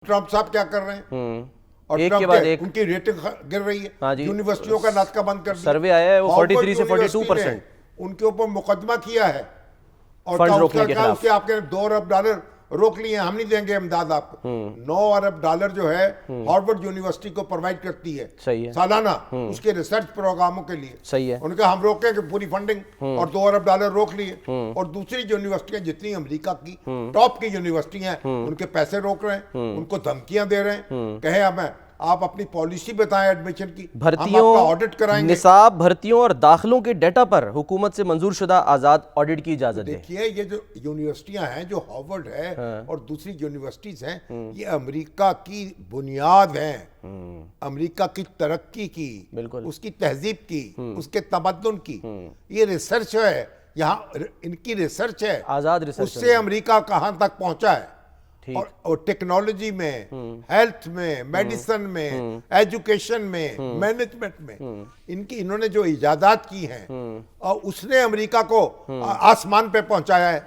Trump صاحب کیا کر رہے ہیں اور ایک کے بعد ایک ان کی ریٹنگ گر رہی ہے. ہاں جی، یونیورسٹیوں کا ناطقہ بند کر دیا. سروے آیا ہے وہ 43 سے 42%. ان کے اوپر مقدمہ کیا ہے اور فنڈ روکنے کے خلاف. اس کے آپ کے $2 ارب روک لیے ہیں, ہم نہیں دیں گے امداد آپ کو. $9 ارب جو ہے ہارورڈ یونیورسٹی کو پرووائڈ کرتی ہے سالانہ اس کے ریسرچ پروگراموں کے لیے. صحیح ہے. ان کا ہم روکیں کہ پوری فنڈنگ اور $2 ارب روک لیے. اور دوسری یونیورسٹیاں جتنی امریکہ کی ٹاپ کی یونیورسٹیاں ہیں ان کے پیسے روک رہے ہیں, ان کو دھمکیاں دے رہے ہیں, کہیں ہمیں آپ اپنی پالیسی بتائیں ایڈمیشن کی, ہم آپ کا آڈٹ کرائیں گے. نصاب, بھرتیوں اور داخلوں کے ڈیٹا پر حکومت سے منظور شدہ آزاد آڈٹ کی اجازت دے. دیکھیے یہ جو یونیورسٹیاں ہیں, جو ہارورڈ ہے اور دوسری یونیورسٹیز ہیں, یہ امریکہ کی بنیاد ہیں, امریکہ کی ترقی کی, اس کی تہذیب کی, اس کے تمدن کی. یہ ریسرچ ہے, یہاں ان کی ریسرچ ہے, آزاد ریسرچ. اس سے امریکہ کہاں تک پہنچا ہے. اور ٹیکنالوجی میں, ہیلتھ میں, میڈیسن میں, ایجوکیشن میں, مینجمنٹ میں انہوں نے جو ایجادات کی ہیں اور اس نے امریکہ کو آسمان پہ پہنچایا ہے.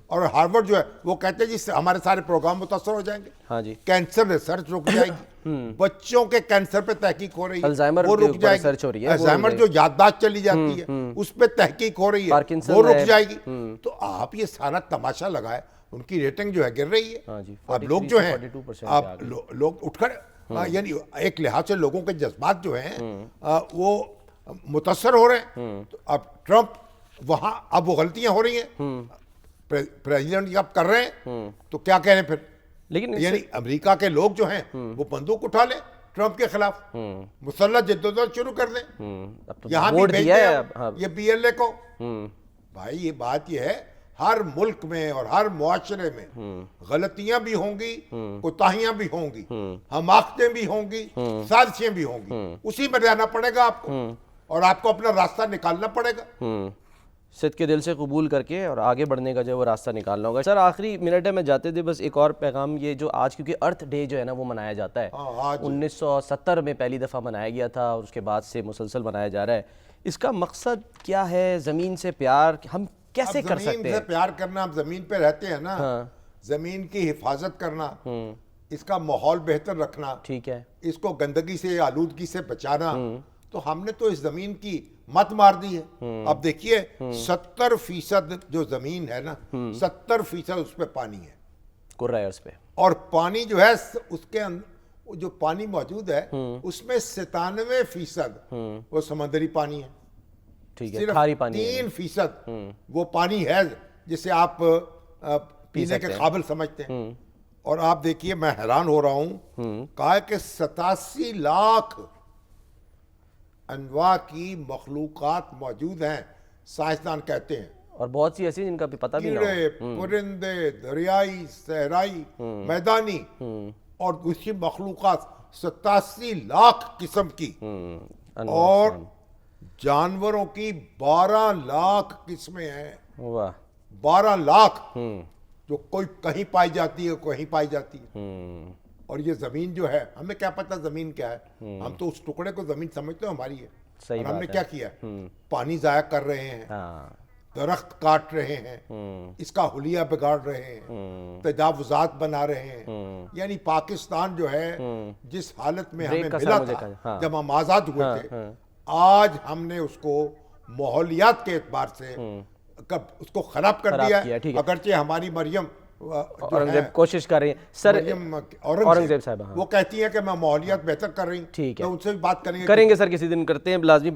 اور ہارورڈ جو ہے وہ کہتے ہیں جس سے ہمارے سارے پروگرام متاثر ہو جائیں گے. ہاں جی, کینسر ریسرچ رک جائے گی, بچوں کے کینسر پہ تحقیق ہو رہی ہے وہ رک جائے گی. الزائمر جو یادداشت چلی جاتی ہے اس پہ تحقیق ہو رئی ہے وہ رک جائے گی. تو آپ یہ سارا تماشا لگائے, ان کی ریٹنگ جو ہے گر رہی ہے. اب لوگ جو ہیں اب لوگ اٹھ کر یعنی ایک لحاظ سے لوگوں کے جذبات جو ہیں وہ متاثر ہو رہے ہیں. تو اب ٹرمپ وہاں اب وہ غلطیاں ہو رہی ہیں, پریزیڈنٹ اب کر رہے ہیں, تو کیا کہہ رہے ہیں پھر. لیکن یعنی امریکہ کے لوگ جو ہیں وہ بندوق اٹھا لیں ٹرمپ کے خلاف, مسلح جدوجہد شروع کر دیں, یہاں بھی بھیج دیں یہ BLA کو. بھائی یہ بات یہ ہے, ہر ملک میں اور ہر معاشرے میں غلطیاں بھی ہوں گی, کوتاہیاں بھی ہوں گی, حماقتیں بھی ہوں گی, سازشیں بھی ہوں گی. اسی میں رہنا پڑے گا آپ کو اور آپ کو اپنا راستہ نکالنا پڑے گا. صدق کے دل سے قبول کر کے اور آگے بڑھنے کا جو وہ راستہ نکالنا ہوگا. سر آخری منٹ ہے, میں جاتے تھے بس ایک اور پیغام, یہ جو آج کیونکہ ارتھ ڈے جو ہے نا وہ منایا جاتا ہے, 1970 میں پہلی دفعہ منایا گیا تھا اور اس کے بعد سے مسلسل منایا جا رہا ہے. اس کا مقصد کیا ہے؟ زمین سے پیار ہم کیسے کر سکتے ہیں؟ زمین سے پیار کرنا, ہم زمین پہ رہتے ہیں نا, زمین کی حفاظت کرنا, اس کا ماحول بہتر رکھنا, ٹھیک ہے, اس کو گندگی سے آلودگی سے بچانا. تو ہم نے تو اس زمین کی مت مار دی ہے. اب دیکھیے 70% جو زمین ہے نا, 70% اس پہ پانی ہے, کرۂ ارض پہ. اور پانی جو ہے اس کے جو پانی موجود ہے اس میں 97% وہ سمندری پانی ہے. ٹھیک ہے, کھاری پانی. 3% وہ پانی ہے جسے آپ پینے کے قابل سمجھتے ہیں. اور آپ دیکھیے میں حیران ہو رہا ہوں, کہا کہ 87 لاکھ انواع کی مخلوقات موجود ہیں, سائنسدان کہتے ہیں, اور بہت سی ایسی جن کا بھی پتہ بھی نہ ہو. کیڑے, پرندے, دریائی, صحرائی, میدانی اور دوسری مخلوقات 87 لاکھ قسم کی, اور جانوروں کی 12 لاکھ قسمیں ہیں. 12 لاکھ جو کوئی کہیں پائی جاتی ہے, کہیں پائی جاتی ہے. اور یہ زمین جو ہے, ہمیں کیا پتہ زمین کیا ہے, ہم تو اس ٹکڑے کو زمین سمجھتے ہیں ہماری ہے. اور ہم نے کیا کیا, پانی ضائع کر رہے ہیں, درخت کاٹ رہے ہیں, اس کا حلیہ بگاڑ رہے ہیں, تجاوزات بنا رہے ہیں. یعنی پاکستان جو ہے جس حالت میں ہمیں ملا تھا جب ہم آزاد ہوئے تھے, آج ہم نے اس کو ماحولیات کے اعتبار سے اس کو خراب کر دیا ہے. اگرچہ ہماری مریم اورنگزیب کوشش کر رہی ہیں سر, اورنگزیب صاحب وہ کہتی ہے کہ میں ماحولیات بہتر کر رہی ہوں, ٹھیک ہے, ان سے بھی بات کریں گے سر, کسی دن کرتے ہیں لازمی.